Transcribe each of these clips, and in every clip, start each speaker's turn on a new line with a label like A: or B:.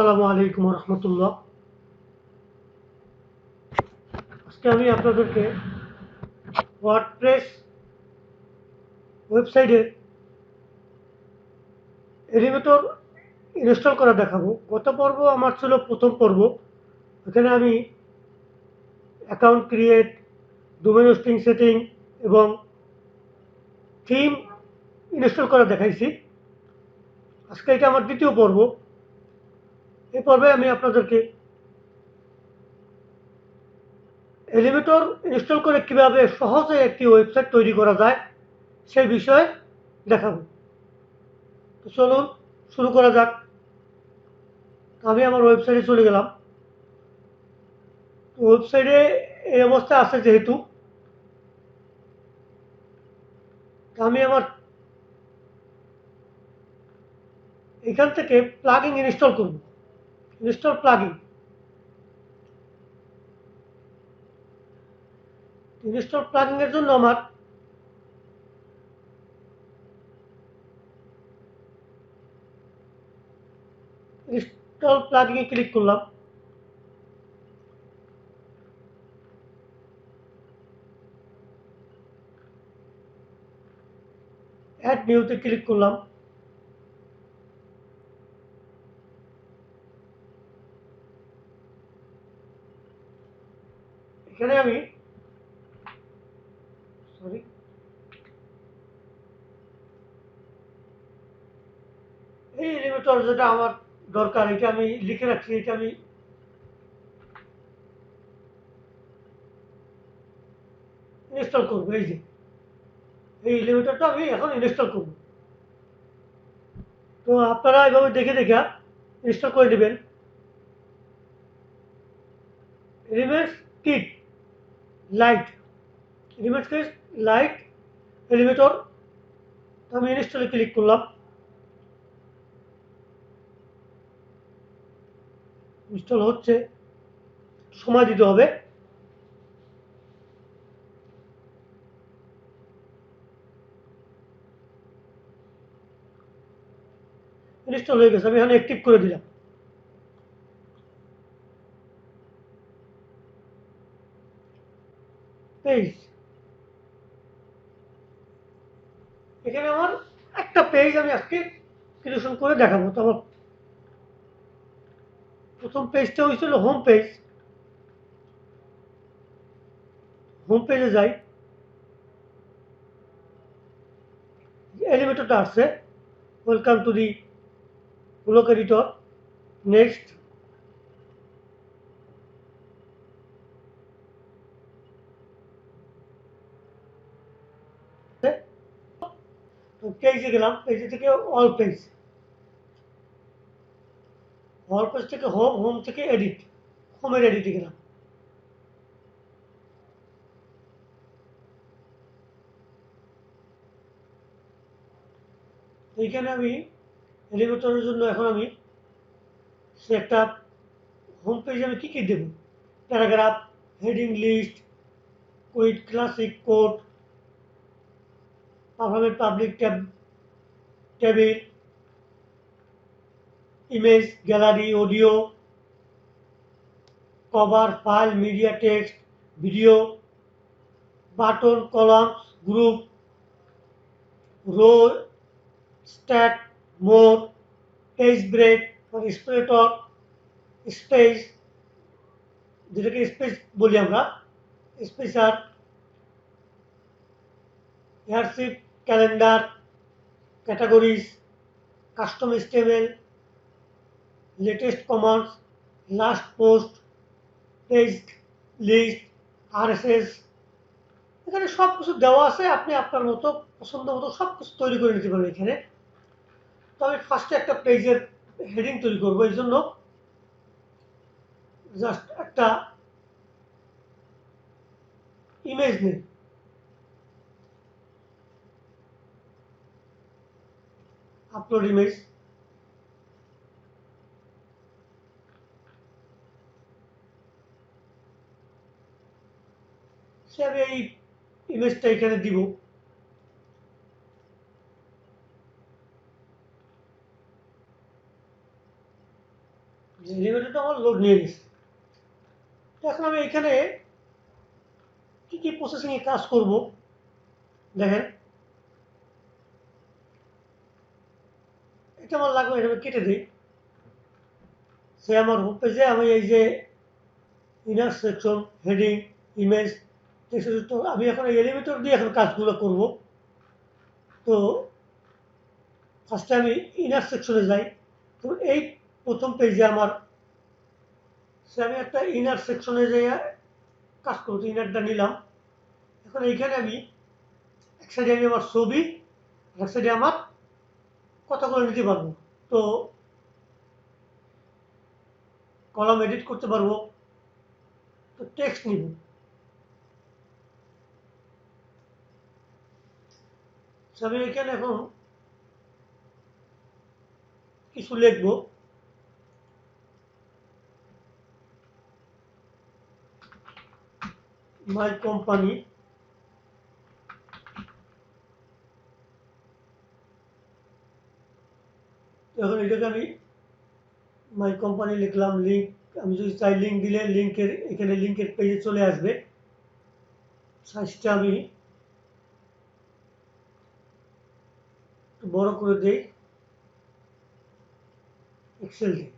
A: আসসালামু আলাইকুম রহমতুল্লাহ। আজকে আমি আপনাদেরকে ওয়ার্ডপ্রেস ওয়েবসাইটে এলিভেটর ইনস্টল করা দেখাবো। গত পর্ব আমার ছিল প্রথম পর্ব। এখানে আমি account create, domain hosting setting এবং থিম ইনস্টল করা দেখাইছি। আজকে এটা আমার দ্বিতীয় পর্ব। এই পর্বে আমি আপনাদেরকে এলিভেটর ইনস্টল করে কিভাবে সহজে একটি ওয়েবসাইট তৈরি করা যায় সেই বিষয়ে দেখাবো। তো চলুন শুরু করা যাক। আমি আমার ওয়েবসাইটে চলে গেলাম। ওয়েবসাইটে এই অবস্থা আছে যেহেতু আমি আমার এখান থেকে প্লাগইন ইনস্টল করব। ইনস্টল প্লাগইন এর জন্য আমার ইনস্টল প্লাগইনে ক্লিক করলাম। অ্যাড নিউতে ক্লিক করলাম। এখানে আমি এই এলিভেটর যেটা আমার দরকার এটা আমি লিখে রাখছি। এটা আমি ইনস্টল করব। এই যে এই এলিভেটরটা আমি এখন ইনস্টল করব। তো আপনারা এভাবে দেখে দেখে ইনস্টল করে নেবেন। Elements light elements light elevator. আমি ইনস্টলে ক্লিক করলাম। ইনস্টল হচ্ছে, সময় দিতে হবে। ইনস্টল হয়ে গেছে। আমি এখানে অ্যাক্টিভ করে দিলাম। পেজ, এখানে আমার একটা পেজ আমি আজকে ক্রিয়েশন করে দেখাবো। তো আমার প্রথম পেজটা হয়েছিল হোম পেজ। হোম পেজে যাই, এলিভেটরটা আসছে, welcome to the block editor, next. পেজে গেলাম, পেজে থেকে অল পেজ, অল পেজ থেকে হোম, হোম থেকে এডিট, হোমের এডিটে গেলাম। এইখানে আমি এলিভেটরের জন্য এখন আমি সে একটা হোম পেজে আমি কী কী দেবো, paragraph, heading list, quick, classic, code, performance, public table, image, gallery, audio, cover, file, media, text, video, button, columns, group, row, stat, more, page break, separator, space, যেটাকে স্পেস বলি আমরা, spacer, airship, calendar, categories, custom stable, latest commands, last post, page list, RSS. এখানে সব কিছু দেওয়া আছে। আপনি আপনার মতো পছন্দ মতো সব কিছু তৈরি করে নিতে পারবেন এখানে। তো আমি ফার্স্টে একটা পেজের হেডিং তৈরি করবো। এই জন্য জাস্ট একটা ইমেজ নেই, আপলোড ইমেজ। সে আমি এই ইমেজটা এখানে দিব। যে এলিভেটরটা আমার লোড নিয়ে নিচ্ছে। তো এখন আমি এখানে কী কী প্রসেসিংয়ে কাজ করব দেখেন, এটা আমার লাগবে, এটা আমি কেটে দিই। সে আমার হোম পেজে আমি এই যে ইনার সেকশন, হেডিং, ইমেজ, তো আমি এখন এই এলিভেটর দিয়ে এখন কাজগুলো করব। তো ফার্স্টে আমি ইনার সেকশনে যাই। তো এই প্রথম পেজে আমার আমি একটা ইনার সেকশনে যাই কাজ করবো, ইনারটা নিলাম। এখন এইখানে আমি এক সাইডে আমি আমার ছবি, এক সাইডে আমার কথাগুলো নিতে পারবো। তো কলাম এডিট করতে পারবো। তো টেক্সট নিব, আমি এখানে এখন কিছু লিখবো। মাই কোম্পানি, এখন এটাকে আমি মাই কোম্পানি লিখলাম। লিঙ্ক, আমি যদি চাই লিঙ্ক দিলে লিঙ্কের এখানে লিঙ্কের পেজে চলে আসবে। সাইজটা আমি একটু বড় করে দিই, এক্সেল দিই।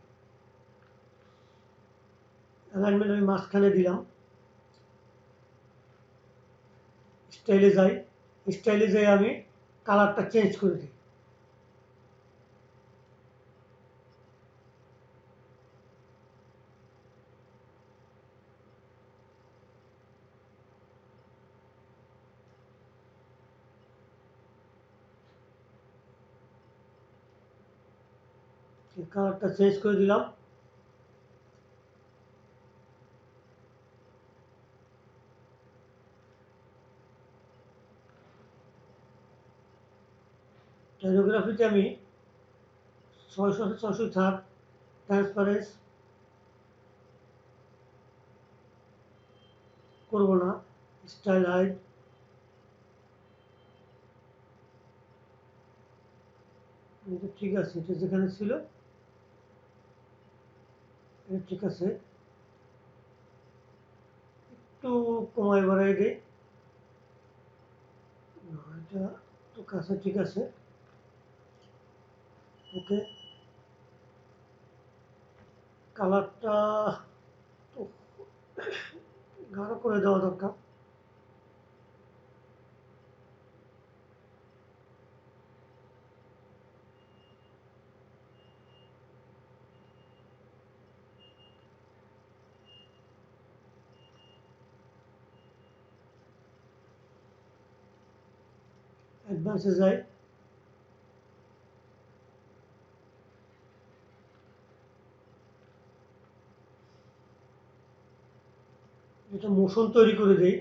A: অ্যালাইনমেন্ট আমি মাঝখানে দিলাম। স্টাইলে যাই, স্টাইলে যাই আমি কালারটা চেঞ্জ করে দিই। কালারটা চেঞ্জ করে দিলাম। টাইপোগ্রাফিতে আমি 600 থাক, ট্রান্সপারেন্স করব না, স্টাইল হাইড, এটা ঠিক আছে, এটা যেখানে ছিল এটা ঠিক আছে। একটু কমাই বাড়াই দিই, এটা তো কাছে ঠিক আছে। ওকে, কালারটা তো গাঢ় করে দেওয়া দরকার। অ্যাডভান্সে যাই, এটা মোশন তৈরি করে দেই,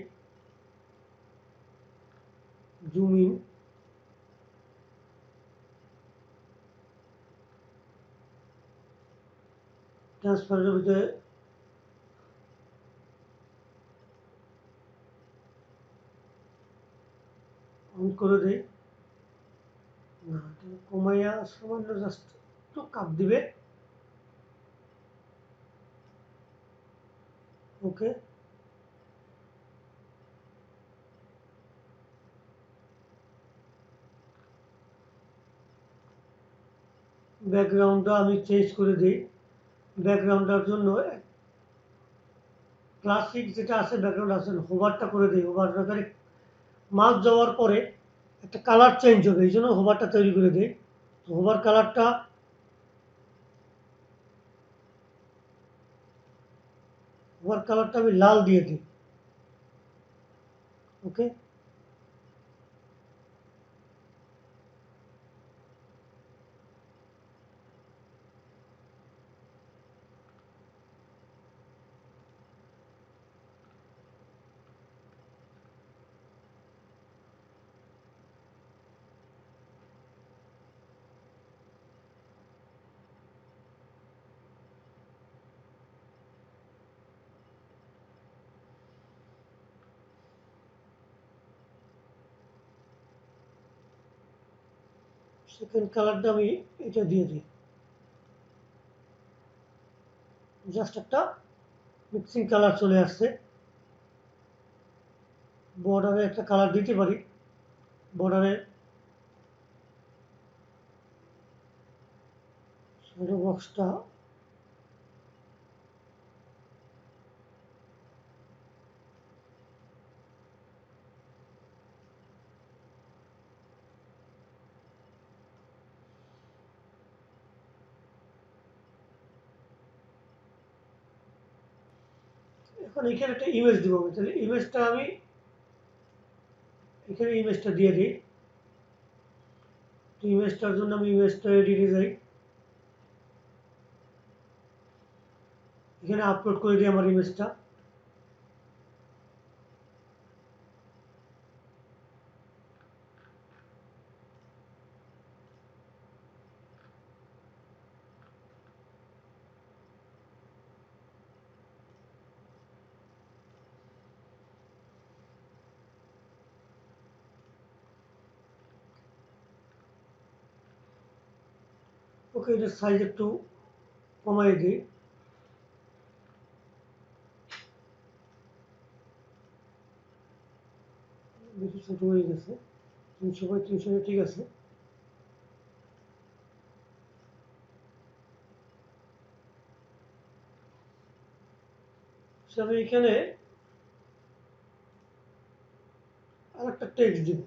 A: জুম ইন, ট্রান্সপারেন্টের ভিতরে অন করে দেই। না, কমাইয়া সামান্য জাস্ট একটু কাপ দিবে। ওকে, ব্যাকগ্রাউন্ডটা আমি চেঞ্জ করে দিই। ব্যাকগ্রাউন্ডটার জন্য ক্লাসিক যেটা আছে ব্যাকগ্রাউন্ড আছে, হোভারটা করে দিই। হোভারটা মার্ক যাওয়ার পরে একটা কালার চেঞ্জ হবে, এই জন্য হোভারটা তৈরি করে দিই। হোভার কালারটা আমি লাল দিয়ে দিই। ওকে, সেকেন্ড কালারটা আমি এটা দিয়ে দিই। জাস্ট একটা মিক্সিং কালার চলে আসছে। বর্ডারে একটা কালার দিতে পারি, বর্ডারে শ্যাডো বক্সটা এখন এখানে একটা ইমেজ দিব আমি, তাহলে ইমেজটা আমি এখানে ইমেজটা দিয়ে দিই। তো ইমেজটার জন্য আমি ইমেজটা এডিটে যাই, এখানে আপলোড করে দিই আমার ইমেজটা। ওকে, এটার সাইজ একটু কমাই দিই, বেশি ছোট হয়ে গেছে। 300 বাই 300 ঠিক আছে। আমি এখানে আরেকটা টেক্সট দিব,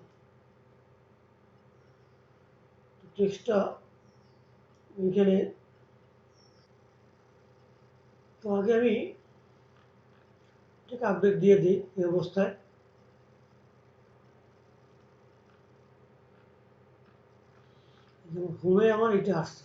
A: টেক্সটটা এখানে, তো আগে আমি ঠিক আপডেট দিয়ে দিই এই অবস্থায়। যেমন হোমে আমার এটা আসছে।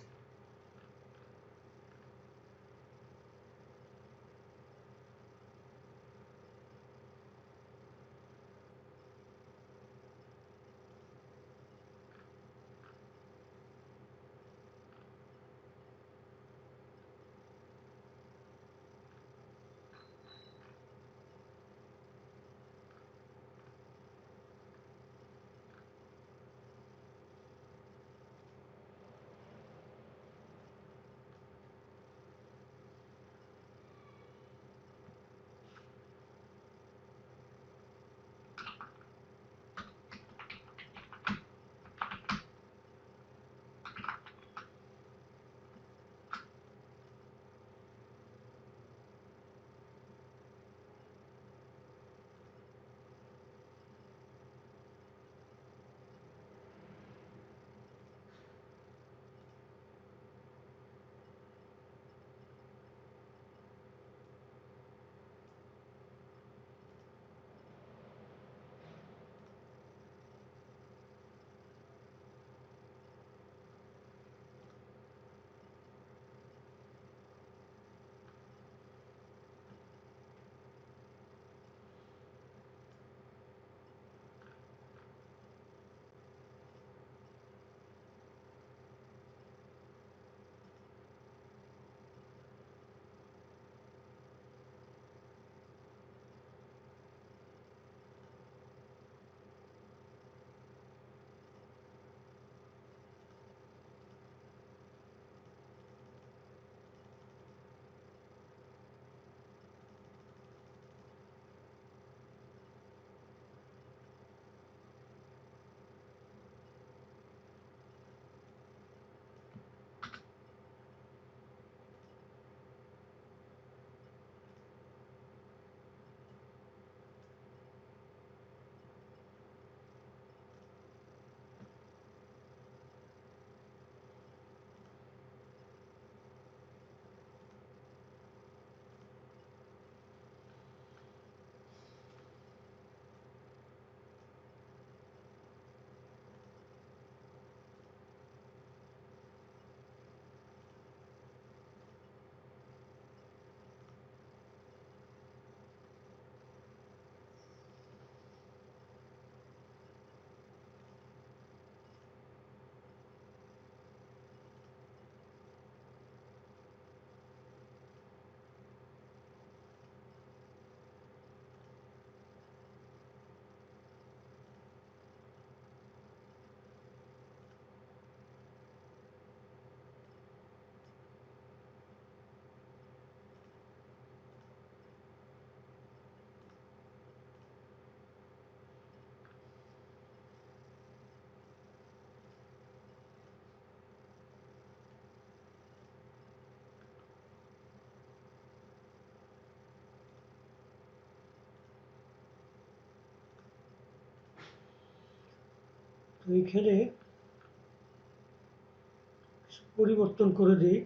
A: তো এইখানে পরিবর্তন করে দিই।